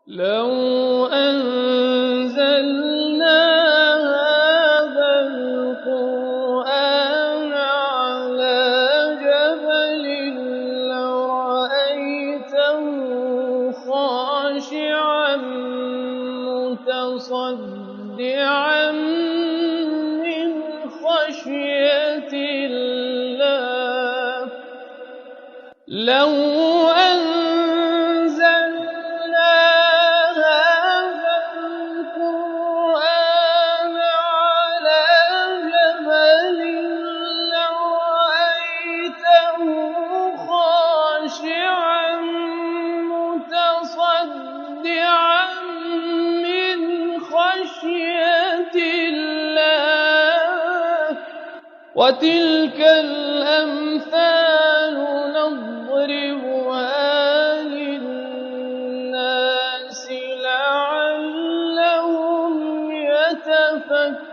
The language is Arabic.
لو أنزلنا هذا القرآن على جبل لرأيته خاشعا متصدعا من خشية الله. لو أنزلنا هذا القرآن على جبل لرأيته خاشعا متصدعا من خشية الله. وتلك الأمثال نضربها للناس لعلهم يتفكرون.